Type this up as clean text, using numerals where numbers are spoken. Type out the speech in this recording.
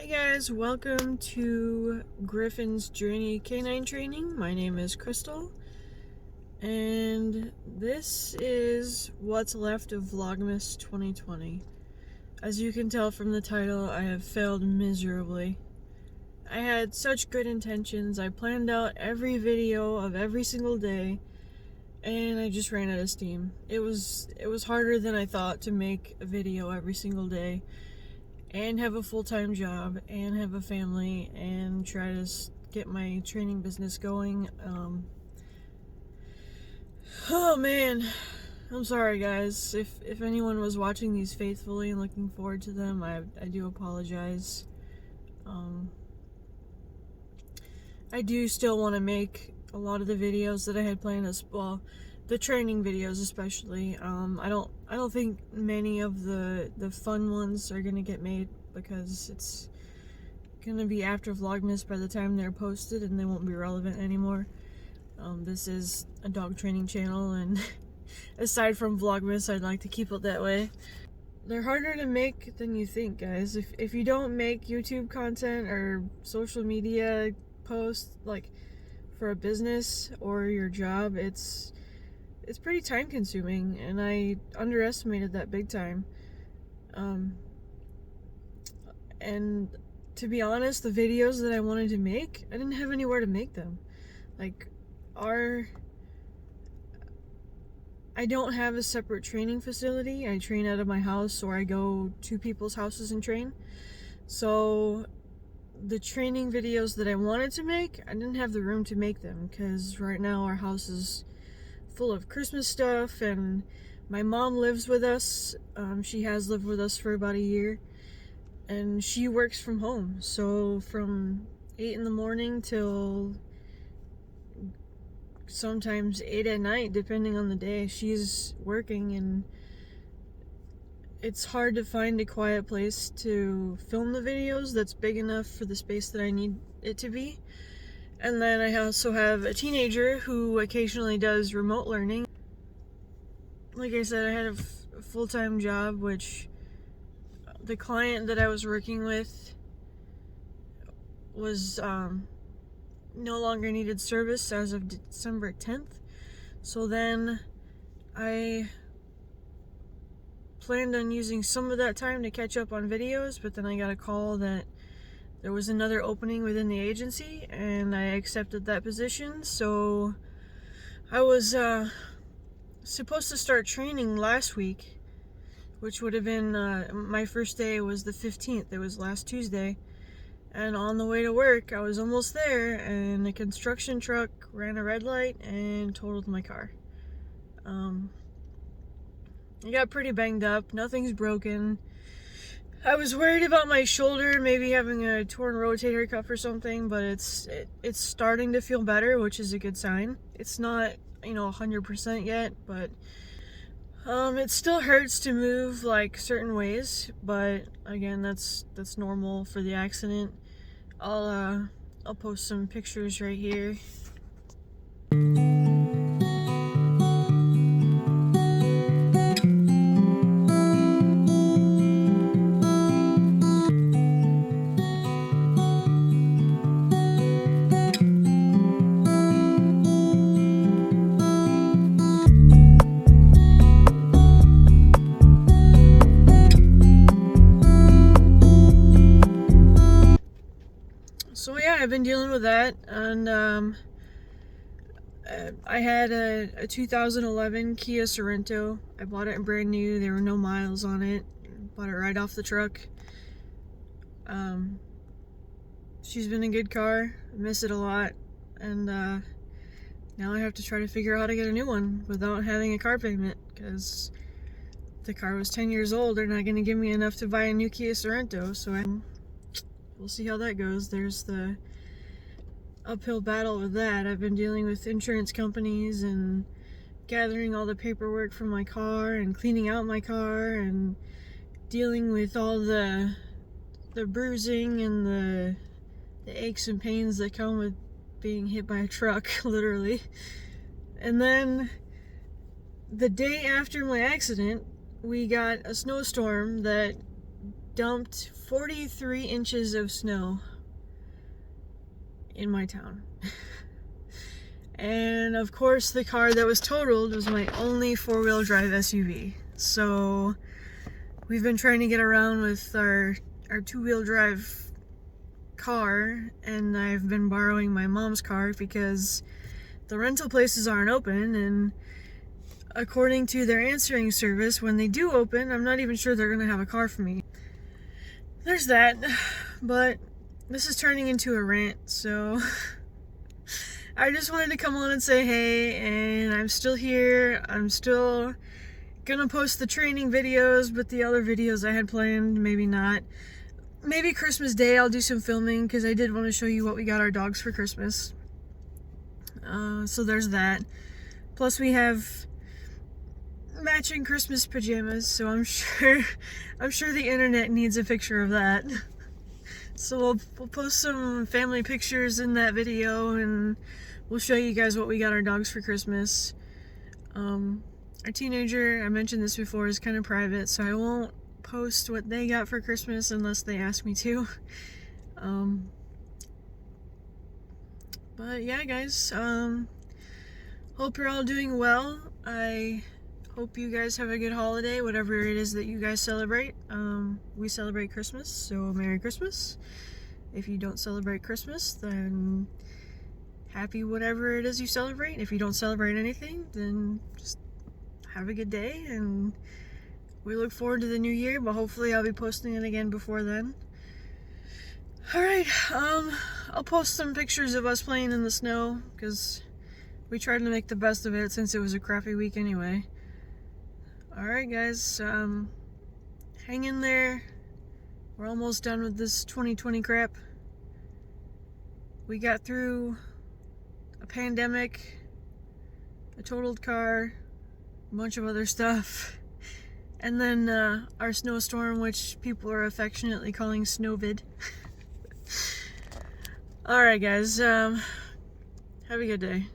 Hey guys, welcome to Griffin's Journey Canine Training. My name is Crystal, and this is what's left of Vlogmas 2020. As you can tell from the title, I have failed miserably. I had such good intentions. I planned out every video of every single day, and I just ran out of steam. It was harder than I thought to make a video every single day and have a full-time job and have a family and try to get my training business going. Oh man, I'm sorry guys. If anyone was watching these faithfully and looking forward to them, I do apologize. I do still want to make a lot of the videos that I had planned, as well, the training videos especially. I don't think many of the fun ones are gonna get made because it's gonna be after Vlogmas by the time they're posted and they won't be relevant anymore. This is a dog training channel, and aside from Vlogmas, I'd like to keep it that way. They're harder to make than you think, guys. If you don't make YouTube content or social media posts like for a business or your job, it's pretty time consuming, and I underestimated that big time. And to be honest, the videos that I wanted to make, I didn't have anywhere to make them. Like, I don't have a separate training facility. I train out of my house, or I go to people's houses and train. So the training videos that I wanted to make, I didn't have the room to make them because right now our house is full of Christmas stuff, and my mom lives with us. She has lived with us for about a year, and she works from home. So from 8 in the morning till sometimes 8 at night, depending on the day, she's working, and it's hard to find a quiet place to film the videos that's big enough for the space that I need it to be. And then I also have a teenager who occasionally does remote learning. Like I said, I had a full-time job, which the client that I was working with was no longer needed service as of December 10th. So then I planned on using some of that time to catch up on videos, but then I got a call that there was another opening within the agency, and I accepted that position. So I was supposed to start training last week, which would have been my first day was the 15th. It was last Tuesday. And on the way to work, I was almost there, and a construction truck ran a red light and totaled my car. I got pretty banged up. Nothing's broken. I was worried about my shoulder, maybe having a torn rotator cuff or something, but it's starting to feel better, which is a good sign. It's not, 100% yet, but it still hurts to move like certain ways, but again, that's normal for the accident. I'll post some pictures right here. So yeah, I've been dealing with that, and I had a 2011 Kia Sorento. I bought it brand new. There were no miles on it. Bought it right off the truck. She's been a good car. I miss it a lot, and now I have to try to figure out how to get a new one without having a car payment, because the car was 10 years old. They're not going to give me enough to buy a new Kia Sorento, so we'll see how that goes. There's the uphill battle with that. I've been dealing with insurance companies and gathering all the paperwork for my car and cleaning out my car and dealing with all the bruising and the aches and pains that come with being hit by a truck, literally. And then the day after my accident, we got a snowstorm that dumped 43 inches of snow in my town. And of course the car that was totaled was my only four-wheel drive SUV. So we've been trying to get around with our two-wheel drive car, and I've been borrowing my mom's car because the rental places aren't open, and according to their answering service, when they do open, I'm not even sure they're gonna have a car for me. There's that, but this is turning into a rant, so I just wanted to come on and say hey, and I'm still here. I'm still gonna post the training videos, but the other videos I had planned, maybe not. Maybe Christmas Day I'll do some filming, because I did want to show you what we got our dogs for Christmas. So there's that. Plus we have matching Christmas pajamas, so I'm sure the internet needs a picture of that. So we'll post some family pictures in that video, and we'll show you guys what we got our dogs for Christmas. Our teenager, I mentioned this before, is kind of private, so I won't post what they got for Christmas unless they ask me to. But yeah, guys, hope you're all doing well. I hope you guys have a good holiday, whatever it is that you guys celebrate. We celebrate Christmas, so Merry Christmas. If you don't celebrate Christmas, then happy whatever it is you celebrate. If you don't celebrate anything, then just have a good day, and we look forward to the new year, but hopefully I'll be posting it again before then. Alright, I'll post some pictures of us playing in the snow, because we tried to make the best of it since it was a crappy week anyway. Alright guys, hang in there. We're almost done with this 2020 crap. We got through a pandemic, a totaled car, a bunch of other stuff, and then our snowstorm, which people are affectionately calling Snowvid. Alright guys, have a good day.